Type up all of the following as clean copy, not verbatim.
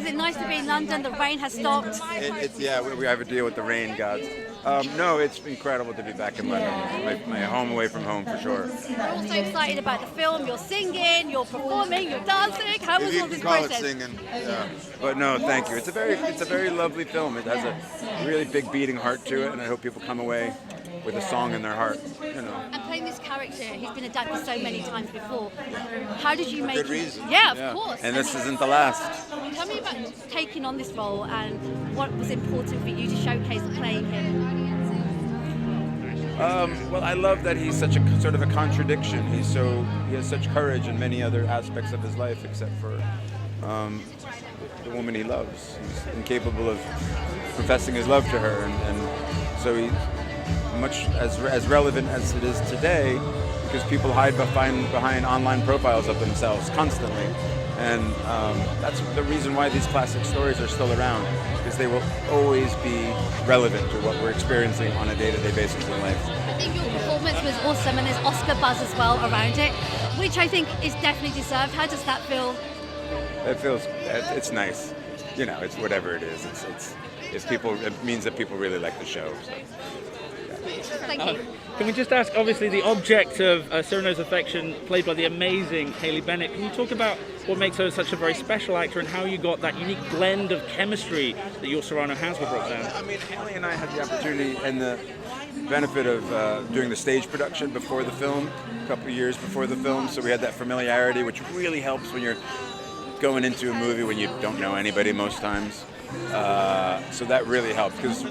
it nice to be in London? The rain has stopped. Yeah, we have a deal with the rain gods. No, it's incredible to be back in London. My home away from home for sure. We're also excited about the film. You're singing, you're performing, you're dancing. How was all this process? It singing, yeah. But no, thank you. It's a very lovely film. It has a really big beating heart to it, and I hope people come away with a song in their heart. And playing this character, he's been adapted so many times before. How did you make it? Good reason. Yeah, of course. And this isn't the last. Tell me about taking on this role and what was important for you to showcase playing him. Well, I love that he's such a sort of a contradiction. He has such courage in many other aspects of his life, except for the woman he loves. He's incapable of professing his love to her, and so he's much as relevant as it is today, because people hide behind online profiles of themselves constantly, and that's the reason why these classic stories are still around, because they will always be relevant to what we're experiencing on a day-to-day basis in life. I think your performance was awesome, and there's Oscar buzz as well around it, which I think is definitely deserved. How does that feel? It's nice. It's whatever it is. It means that people really like the show. So. Thank you. Can we just ask, obviously the object of Cyrano's affection, played by the amazing Haley Bennett, can you talk about what makes her such a very special actor and how you got that unique blend of chemistry that your Cyrano has with Roxanne? I mean, Haley and I had the opportunity and the benefit of doing the stage production before the film, a couple of years before the film, so we had that familiarity, which really helps when you're going into a movie when you don't know anybody most times. So that really helped, because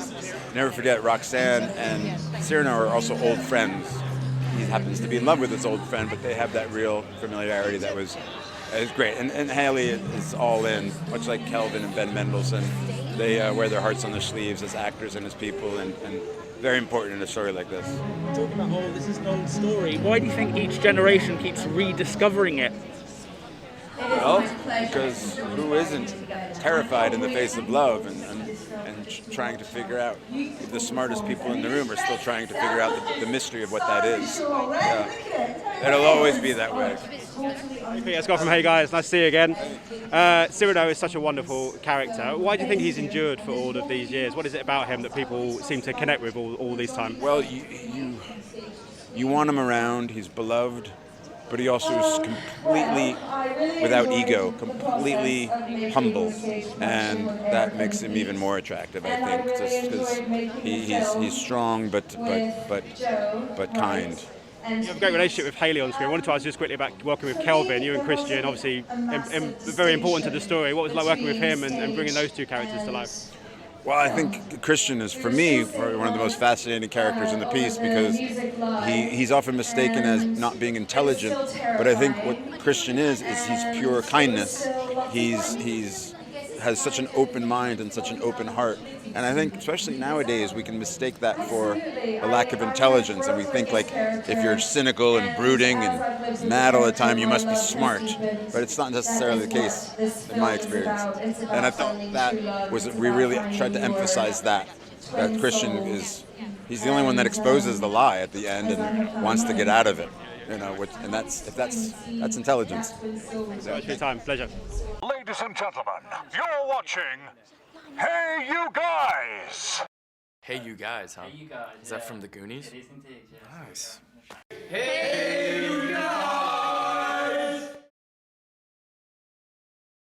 never forget, Roxanne and Cyrano are also old friends. He happens to be in love with his old friend, but they have that real familiarity that was great. And Haley is all in, much like Kelvin and Ben Mendelsohn. They wear their hearts on their sleeves as actors and as people, and very important in a story like this. Talking about, this is an old story. Why do you think each generation keeps rediscovering it? Well, because who isn't terrified in the face of love and trying to figure out, the smartest people in the room are still trying to figure out the mystery of what that is. Yeah. It'll always be that way. Peter, Scott from HeyUGuys, nice to see you again. Cyrano is such a wonderful character. Why do you think he's endured for all of these years? What is it about him that people seem to connect with all these times? Well, you want him around, he's beloved, but he also is completely without ego, completely humble, and that makes him even more attractive, I think, just because he's strong but kind. You have a great relationship with Haley on screen. I wanted to ask just quickly about working with Kelvin, you and Christian, obviously very important to the story. What was it like working with him and bringing those two characters to life? Well, I think Christian is, for me, one of the most fascinating characters in the piece, because he's often mistaken as not being intelligent, but I think what Christian is he's pure kindness. He's has such an open mind and such an open heart, and I think especially nowadays we can mistake that for a lack of intelligence, and we think like if you're cynical and brooding and mad all the time you must be smart, but it's not necessarily the case in my experience. And I thought we really tried to emphasize that Christian he's the only one that exposes the lie at the end and wants to get out of it. And that's intelligence. Thanks so much for your time. Pleasure. Ladies and gentlemen, you're watching Hey You Guys! Hey You Guys, huh? Hey You Guys. Is that from the Goonies? It is indeed, yeah. Nice. Hey